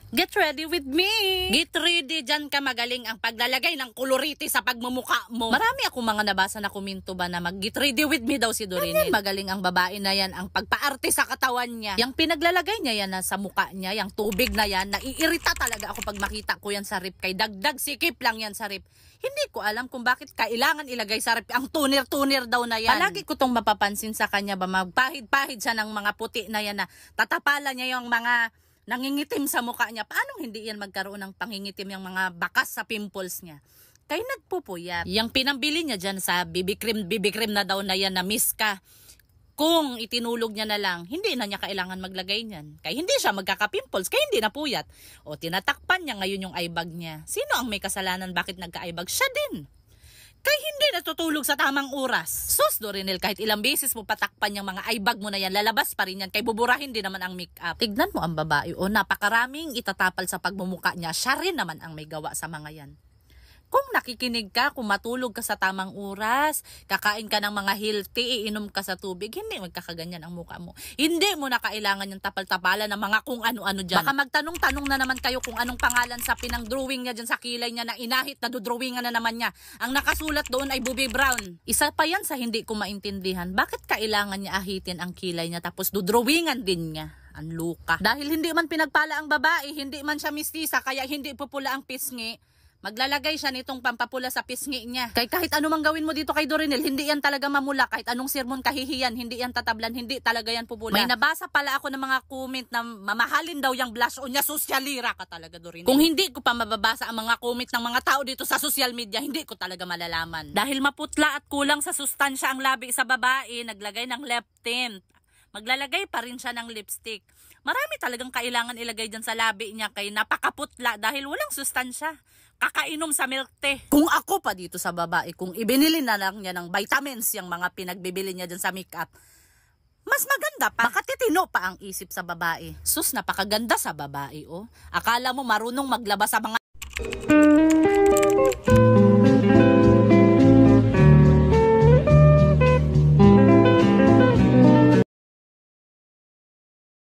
Get ready with me! Get ready, dyan ka magaling ang paglalagay ng koloriti sa pagmumukha mo. Marami akong mga nabasa na komento ba na mag-get ready with me daw si Dorinel. Magaling ang babae na yan, ang pagpaarte sa katawan niya. Yung pinaglalagay niya yan na sa mukha niya, yung tubig na yan, naiirita talaga ako pag makita ko yan sa rip. Kay dagdag sikip lang yan sa rip. Hindi ko alam kung bakit kailangan ilagay sa rip ang tunir-tunir daw na yan. Palagi ko tong mapapansin sa kanya ba, magpahid-pahid siya ng mga puti na yan na tatapalan niya yung mga nangingitim sa mukha niya. Paano hindi yan magkaroon ng pangingitim yung mga bakas sa pimples niya? Kaya nagpupuyat. Yung pinambili niya dyan sa BB cream na daw na yan na Miska. Kung itinulog niya na lang, hindi na niya kailangan maglagay niyan. Kaya hindi siya magkaka-pimples, kaya hindi na puyat. O tinatakpan niya ngayon yung eyebag niya. Sino ang may kasalanan bakit nagka-eyebag? Siya din. Kaya hindi natutulog sa tamang oras. Sus, Dorinel, kahit ilang beses mo patakpan yung mga eyebag mo na yan, lalabas pa rin yan. Kaya buburahin din naman ang makeup. Tignan mo ang babae. O napakaraming itatapal sa pagmumuka niya. Siya rin naman ang may gawa sa mga yan. Kung nakikinig ka, kung matulog ka sa tamang oras, kakain ka ng mga healthy, iinom ka sa tubig, hindi magkakaganyan ang mukha mo. Hindi mo na kailangan yung tapal-tapalan ng mga kung ano-ano dyan. Baka magtanong-tanong na naman kayo kung anong pangalan sa pinang-drawing niya dyan sa kilay niya na inahit na dudrawingan na naman niya. Ang nakasulat doon ay Bobby Brown. Isa pa yan sa hindi ko maintindihan. Bakit kailangan niya ahitin ang kilay niya tapos dudrawingan din niya? Ang luka. Dahil hindi man pinagpala ang babae, hindi man siya mistisa, kaya hindi pupula ang pisngi. Maglalagay siya nitong pampapula sa pisngi niya. Kahit anumang gawin mo dito kay Dorinel, hindi yan talaga mamula. Kahit anong sermon kahihiyan, hindi yan tatablan, hindi talaga yan pupula. May nabasa pala ako ng mga comment na mamahalin daw yung blush on niya. Sosyalira ka talaga, Dorinel. Kung hindi ko pa mababasa ang mga comment ng mga tao dito sa social media, hindi ko talaga malalaman. Dahil maputla at kulang sa sustansya ang labi sa babae, naglagay ng lip tint. Maglalagay pa rin siya ng lipstick. Marami talagang kailangan ilagay dyan sa labi niya kay napakaputla dahil walang sustansya. Kakainom sa milk tea. Kung ako pa dito sa babae, kung ibinili na lang niya ng vitamins yung mga pinagbibili niya dyan sa makeup, mas maganda pa. Baka titino pa ang isip sa babae. Sus, napakaganda sa babae, oh. Akala mo marunong maglabas sa mga